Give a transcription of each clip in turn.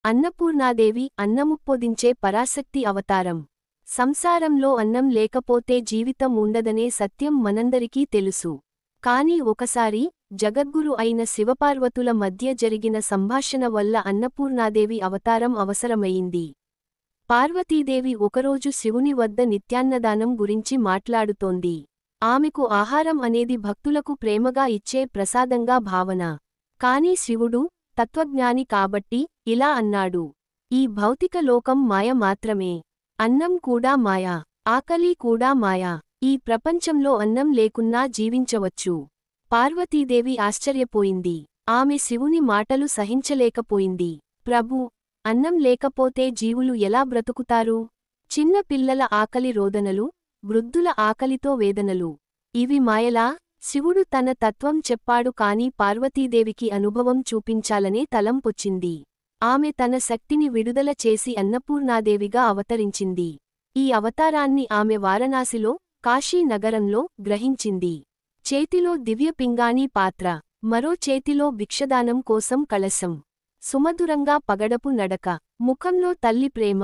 అన్నపూర్ణాదేవి అన్నముప్పొదించే పరాశక్తి అవతారం. సంసారంలో అన్నం లేకపోతే జీవితం ఉండదనే సత్యం మనందరికీ తెలుసు. కాని ఒకసారి జగద్గురు అయిన శివపార్వతుల మధ్య జరిగిన సంభాషణ వల్ల అన్నపూర్ణాదేవి అవతారం అవసరమయింది. పార్వతీదేవి ఒకరోజు శివుని వద్ద నిత్యాన్నదానం గురించి మాట్లాడుతోంది. ఆమెకు ఆహారం అనేది భక్తులకు ప్రేమగా ఇచ్చే ప్రసాదంగా భావన. కాని శివుడు తత్వజ్ఞాని కాబట్టి ఇలా అన్నాడు: ఈ భౌతిక లోకం మాయ మాత్రమే. అన్నం కూడా మాయ, ఆకలి కూడా మాయ. ఈ ప్రపంచంలో అన్నం లేకున్నా జీవించవచ్చు. పార్వతీదేవి ఆశ్చర్యపోయింది. ఆమె శివుని మాటలు సహించలేకపోయింది. ప్రభూ, అన్నం లేకపోతే జీవులు ఎలా బ్రతుకుతారు? చిన్న పిల్లల ఆకలి రోదనలు, వృద్ధుల ఆకలితో వేదనలు, ఇవి మాయలా? శివుడు తన తత్వం చెప్పాడు కాని పార్వతీదేవికి అనుభవం చూపించాలనే తలంపొచ్చింది. ఆమె తన శక్తిని విడుదల చేసి అన్నపూర్ణాదేవిగా అవతరించింది. ఈ అవతారాన్ని ఆమె వారణాసిలో, కాశీ నగరంలో గ్రహించింది. చేతిలో దివ్య పింగాణీ పాత్ర, మరో చేతిలో భిక్షదానం కోసం కలశం. సుమధురంగా పగడపు నడక, ముఖంలో తల్లి ప్రేమ,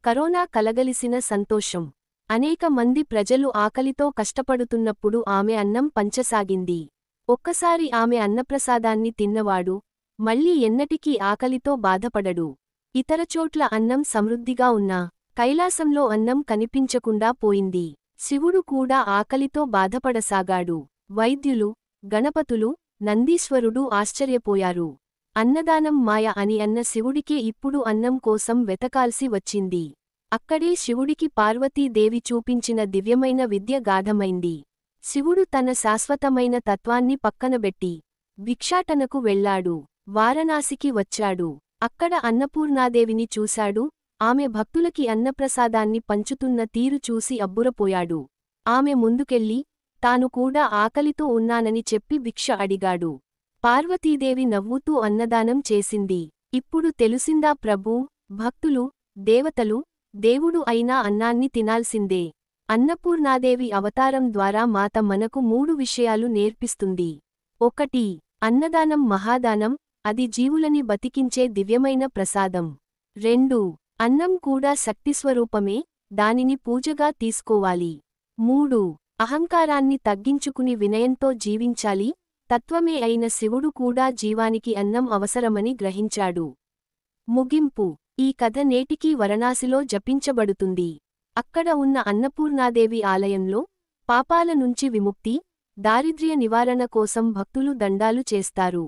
కరోనా కలగలిసిన సంతోషం. అనేక మంది ప్రజలు ఆకలితో కష్టపడుతున్నప్పుడు ఆమె అన్నం పంచసాగింది. ఒక్కసారి ఆమె అన్నప్రసాదాన్ని తిన్నవాడు మళ్ళీ ఎన్నటికీ ఆకలితో బాధపడడు. ఇతర చోట్ల అన్నం సమృద్ధిగా ఉన్నా కైలాసంలో అన్నం కనిపించకుండా పోయింది. శివుడు కూడా ఆకలితో బాధపడసాగాడు. వైద్యులు, గణపతులు, నందీశ్వరుడు ఆశ్చర్యపోయారు. అన్నదానం మాయ అని అన్న శివుడికే ఇప్పుడు అన్నం కోసం వెతకాల్సి వచ్చింది. అక్కడే శివుడికి పార్వతీదేవి చూపించిన దివ్యమైన విద్య గాఢమైంది. శివుడు తన శాశ్వతమైన తత్వాన్ని పక్కనబెట్టి భిక్షాటనకు వెళ్లాడు. వారణాసికి వచ్చాడు. అక్కడ అన్నపూర్ణాదేవిని చూశాడు. ఆమె భక్తులకి అన్నప్రసాదాన్ని పంచుతున్న తీరు చూసి అబ్బురపోయాడు. ఆమె ముందుకెళ్ళి తాను కూడా ఆకలితో ఉన్నానని చెప్పి భిక్ష అడిగాడు. పార్వతీదేవి నవ్వుతూ అన్నదానం చేసింది. ఇప్పుడు తెలిసిందా ప్రభూ, భక్తులు, దేవతలు, దేవుడు అయినా అన్నాన్ని తినాల్సిందే. అన్నపూర్ణాదేవి అవతారం ద్వారా మాత మనకు 3 విషయాలు నేర్పిస్తుంది. 1. అన్నదానం మహాదానం, అది జీవులని బతికించే దివ్యమైన ప్రసాదం. 2. అన్నం కూడా శక్తిస్వరూపమే, దానిని పూజగా తీసుకోవాలి. 3. అహంకారాన్ని తగ్గించుకుని వినయంతో జీవించాలి, తత్వమే అయిన శివుడు కూడా జీవానికి అన్నం అవసరమని గ్రహించాడు. ముగింపు: ఈ కథ నేటికీ వారణాసిలో జపించబడుతుంది. అక్కడ ఉన్న అన్నపూర్ణాదేవి ఆలయంలో పాపాల నుంచి విముక్తి, దారిద్ర్య నివారణ కోసం భక్తులు దండాలు చేస్తారు.